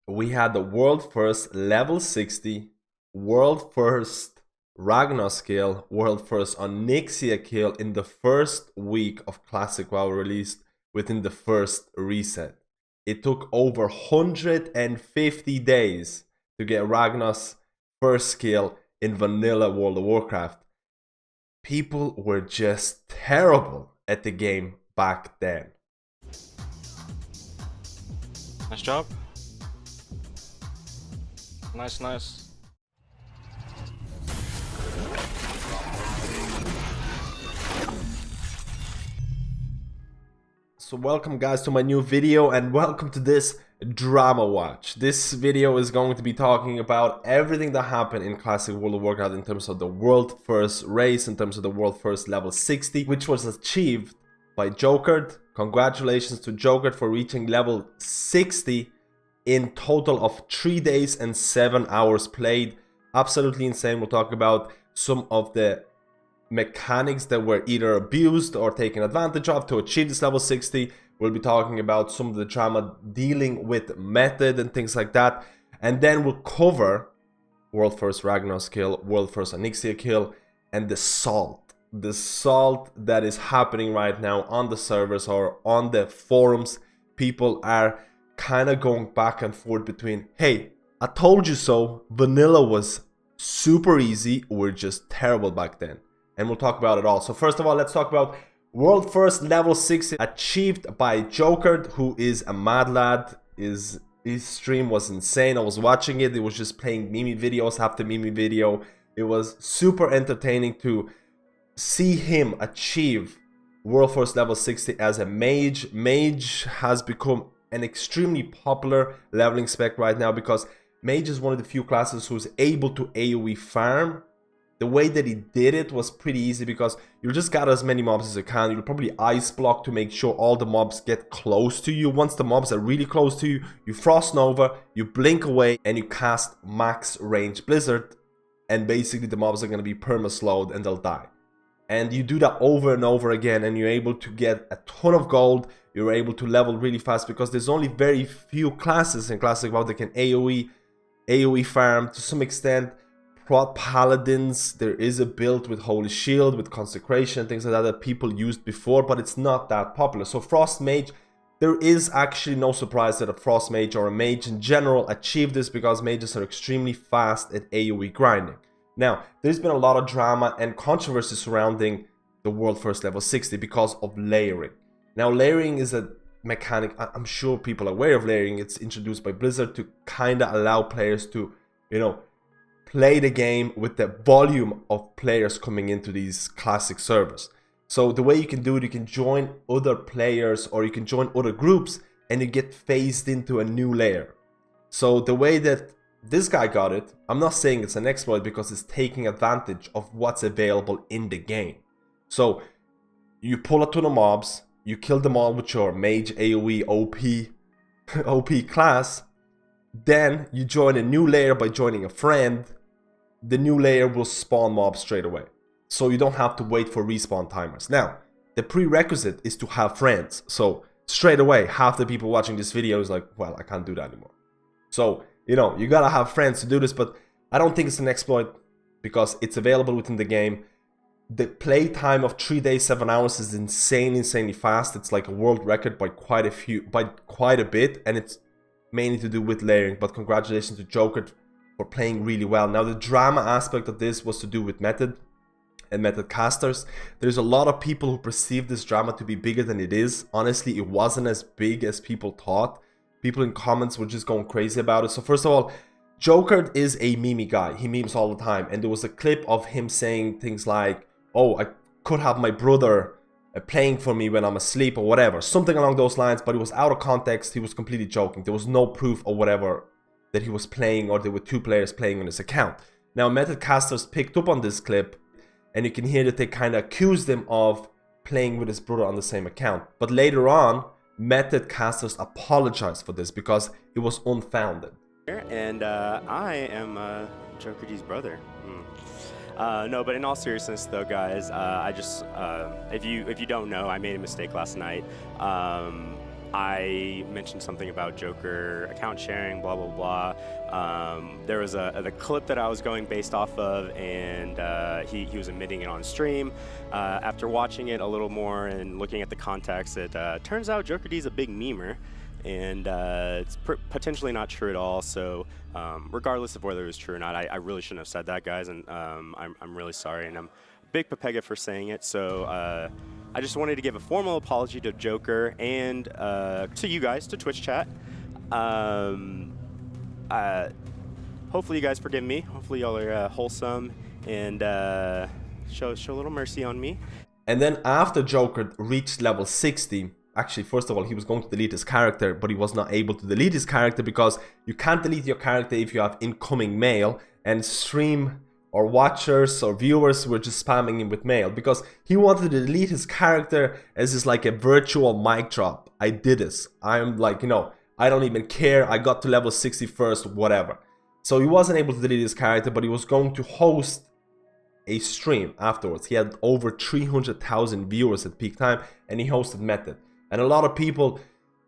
we had the world first level 60, world first Ragnaros kill, world first Onyxia kill in the first week of Classic WoW released within the first reset. It took over 150 days to get Ragnaros' first kill in vanilla World of Warcraft. People were just terrible at the game back then. Nice job. Nice, nice. So welcome guys to my new video and welcome to this drama watch. This video is going to be talking about everything that happened in Classic World of Warcraft in terms of the world first race, in terms of the world first level 60, which was achieved by Jokered. Congratulations to Jokered for reaching level 60 in total of 3 days and 7 hours played. Absolutely insane. We'll talk about some of the mechanics that were either abused or taken advantage of to achieve this level 60. We'll be talking about some of the drama dealing with method and things like that. And then we'll cover world first Ragnaros kill, world first Onyxia kill, and the salt. The salt that is happening right now on the servers or on the forums. People are kind of going back and forth between, hey, I told you so, vanilla was super easy, we're just terrible back then. And we'll talk about it all. So first of all, let's talk about world first level 60 achieved by Jokered, who is a mad lad. His stream was insane. I was watching it. It was just playing meme videos after meme video. It was super entertaining to see him achieve world first level 60 as a mage. Mage has become an extremely popular leveling spec right now because mage is one of the few classes who's able to AoE farm. The way that he did it was pretty easy because you just got as many mobs as you can. You'll probably ice block to make sure all the mobs get close to you. Once the mobs are really close to you, you frost nova, you blink away, and you cast max range blizzard. And basically the mobs are going to be perma-slowed and they'll die. And you do that over and over again and you're able to get a ton of gold. You're able to level really fast because there's only very few classes in Classic WoW that can AoE farm to some extent. Paladins, there is a build with Holy Shield, with Consecration, things like that that people used before, but it's not that popular. So Frost Mage, there is actually no surprise that a Frost Mage or a Mage in general achieve this because mages are extremely fast at AoE grinding. Now, there's been a lot of drama and controversy surrounding the world first level 60 because of layering. Now, layering is a mechanic, I'm sure people are aware of layering. It's introduced by Blizzard to kind of allow players to, play the game with the volume of players coming into these classic servers. So the way you can do it, you can join other players or you can join other groups and you get phased into a new layer. So the way that this guy got it, I'm not saying it's an exploit because it's taking advantage of what's available in the game. So you pull a ton of mobs, you kill them all with your mage AoE OP class, then you join a new layer by joining a friend. The new layer will spawn mobs straight away. So you don't have to wait for respawn timers. Now, the prerequisite is to have friends. So straight away, half the people watching this video is like, well, I can't do that anymore. So, you gotta have friends to do this, but I don't think it's an exploit because it's available within the game. The play time of 3 days, 7 hours is insanely fast. It's like a world record by quite a bit, and it's mainly to do with layering. But congratulations to Jokered for playing really well. Now the drama aspect of this was to do with method and method casters. There's a lot of people who perceive this drama to be bigger than it is. Honestly, it wasn't as big as people thought. People in comments were just going crazy about it. So first of all, Jokered is a meme guy. He memes all the time. And there was a clip of him saying things like, oh, I could have my brother playing for me when I'm asleep or whatever. Something along those lines, but it was out of context. He was completely joking. There was no proof or whatever that he was playing or there were two players playing on his account. Now, method casters picked up on this clip and you can hear that they kind of accused him of playing with his brother on the same account. But later on, method casters apologized for this because it was unfounded. And I am Joker's brother. No, but in all seriousness though, guys, I just, if you don't know, I made a mistake last night. I mentioned something about Joker account sharing, blah blah blah. There was the clip that I was going based off of, and he was admitting it on stream. After watching it a little more and looking at the context, it turns out Joker D is a big memer, and it's potentially not true at all. So regardless of whether it was true or not, I really shouldn't have said that, guys, and I'm really sorry, and I'm big Pepega for saying it. So I just wanted to give a formal apology to Joker and to you guys, to Twitch chat. Hopefully you guys forgive me. Hopefully y'all are wholesome and show a little mercy on me. And then after Joker reached level 60, actually, first of all, he was going to delete his character, but he was not able to delete his character because you can't delete your character if you have incoming mail, and stream or watchers or viewers were just spamming him with mail because he wanted to delete his character as is like a virtual mic drop. I did this. I'm like, you know, I don't even care. I got to level 60 first, whatever. So he wasn't able to delete his character, but he was going to host a stream afterwards. He had over 300,000 viewers at peak time, and he hosted Method. And a lot of people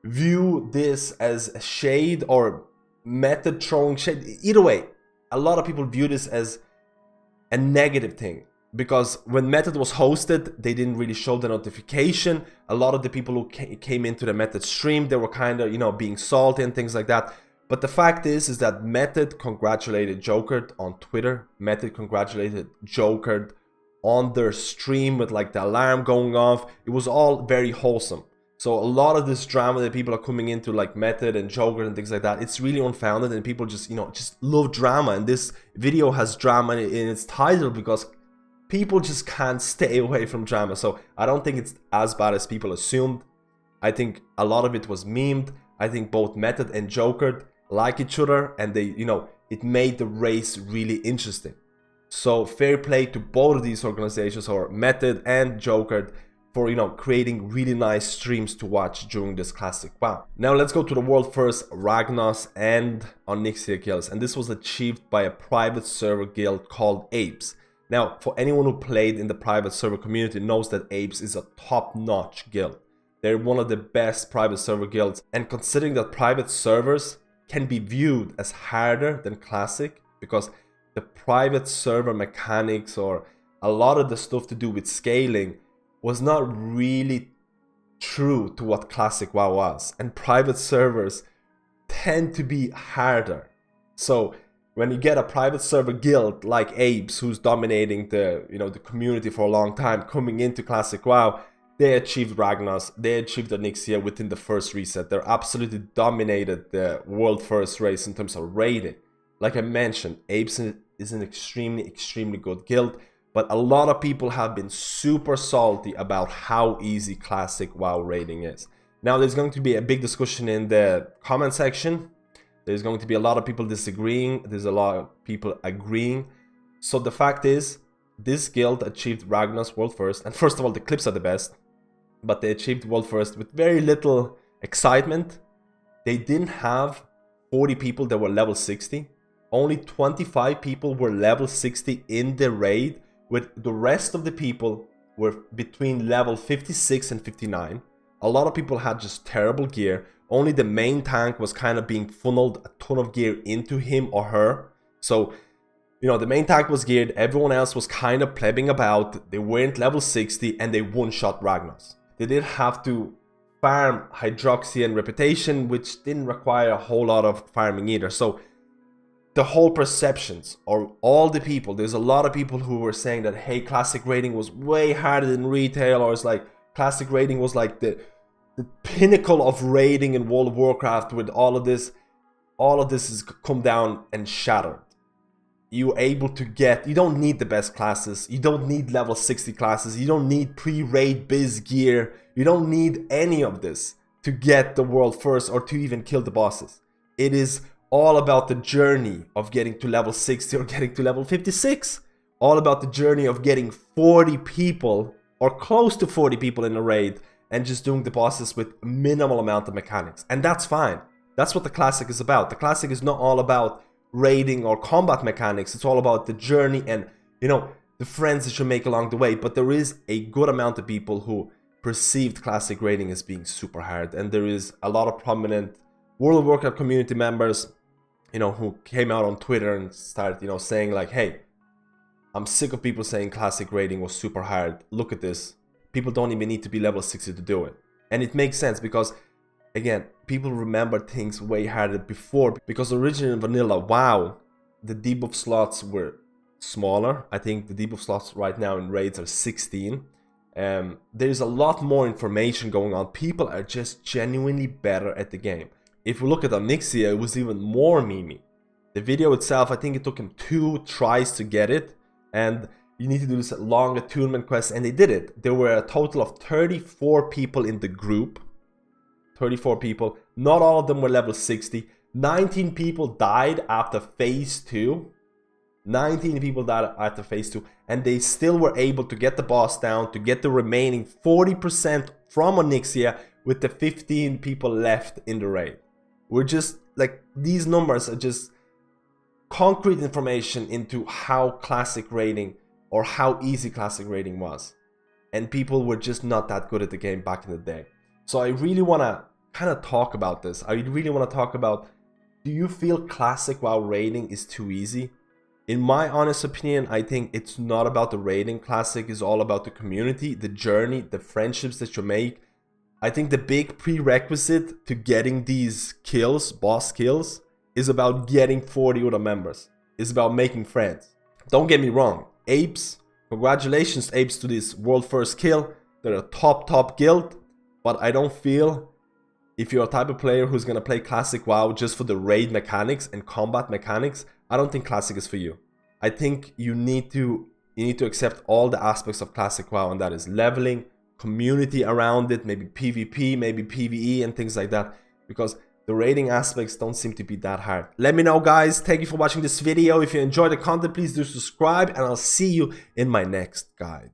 view this as a shade or Method throwing shade. Either way, a lot of people view this as a negative thing, because when Method was hosted, they didn't really show the notification. A lot of the people who came into the Method stream, they were kind of, you know, being salty and things like that. But the fact is that Method congratulated Joker on Twitter. Method congratulated Joker on their stream with like the alarm going off. It was all very wholesome. So a lot of this drama that people are coming into, like Method and Joker and things like that, it's really unfounded, and people just, you know, just love drama. And this video has drama in its title because people just can't stay away from drama. So I don't think it's as bad as people assumed. I think a lot of it was memed. I think both Method and Joker like each other, and they, you know, it made the race really interesting. So fair play to both of these organizations, or Method and Joker, for, you know, creating really nice streams to watch during this classic WoW. Now let's go to the world first Ragnaros and Onyxia kills, and this was achieved by a private server guild called Apes. Now, for anyone who played in the private server community knows that Apes is a top-notch guild. They're one of the best private server guilds, and considering that private servers can be viewed as harder than classic because the private server mechanics or a lot of the stuff to do with scaling was not really true to what classic WoW was, and private servers tend to be harder. So when you get a private server guild like Apes, who's dominating the, you know, the community for a long time, coming into classic WoW, they achieved Ragnaros, they achieved Onyxia within the first reset. They absolutely dominated the world first race in terms of raiding. Like I mentioned, Apes is an extremely good guild, but a lot of people have been super salty about how easy classic WoW raiding is. Now there's going to be a big discussion in the comment section. There's going to be a lot of people disagreeing. There's a lot of people agreeing. So the fact is, this guild achieved Ragnaros world first. And first of all, the clips are the best, but they achieved world first with very little excitement. They didn't have 40 people that were level 60. Only 25 people were level 60 in the raid, with the rest of the people were between level 56 and 59. A lot of people had just terrible gear. Only the main tank was kind of being funneled a ton of gear into him or her. So, you know, the main tank was geared, everyone else was kind of plebbing about. They weren't level 60 and they one-shot Ragnaros. They did have to farm Hydroxy and Reputation, which didn't require a whole lot of farming either. So the whole perceptions, or all the people, there's a lot of people who were saying that, hey, classic raiding was way harder than retail, or it's like classic raiding was like the pinnacle of raiding in World of Warcraft. With all of this has come down and shattered. You're able to get, you don't need the best classes, you don't need level 60 classes, you don't need pre-raid biz gear, you don't need any of this to get the world first or to even kill the bosses. It is all about the journey of getting to level 60 or getting to level 56. All about the journey of getting 40 people or close to 40 people in a raid and just doing the bosses with minimal amount of mechanics. And that's fine. That's what the classic is about. The classic is not all about raiding or combat mechanics. It's all about the journey and, you know, the friends that you make along the way. But there is a good amount of people who perceived classic raiding as being super hard, and there is a lot of prominent World of Warcraft community members, you know, who came out on Twitter and started, you know, saying like, hey, I'm sick of people saying classic raiding was super hard. Look at this. People don't even need to be level 60 to do it. And it makes sense because, again, people remember things way harder before, because originally in vanilla WoW, the debuff slots were smaller. I think the debuff slots right now in raids are 16. There's a lot more information going on. People are just genuinely better at the game. If we look at Onyxia, it was even more memey. The video itself, I think it took him 2 tries to get it, and you need to do this long attunement quest, and they did it. There were a total of 34 people in the group. 34 people. Not all of them were level 60. 19 people died after phase 2. 19 people died after phase 2, and they still were able to get the boss down, to get the remaining 40% from Onyxia with the 15 people left in the raid. We're just like, these numbers are just concrete information into how classic raiding, or how easy classic raiding was. And people were just not that good at the game back in the day. So I really want to kind of talk about this. I really want to talk about, do you feel classic WoW raiding is too easy? In my honest opinion, I think it's not about the raiding. Classic is all about the community, the journey, the friendships that you make. I think the big prerequisite to getting these kills, boss kills, is about getting 40 other members. It's about making friends. Don't get me wrong. Apes, congratulations Apes to this world first kill. They're a top guild. But I don't feel, if you're a type of player who's gonna play classic WoW just for the raid mechanics and combat mechanics, I don't think classic is for you. I think you need to accept all the aspects of classic WoW, and that is leveling, community around it, maybe PvP, maybe PvE and things like that, because the raiding aspects don't seem to be that hard. Let me know, guys. Thank you for watching this video. If you enjoyed the content, please do subscribe, and I'll see you in my next guide.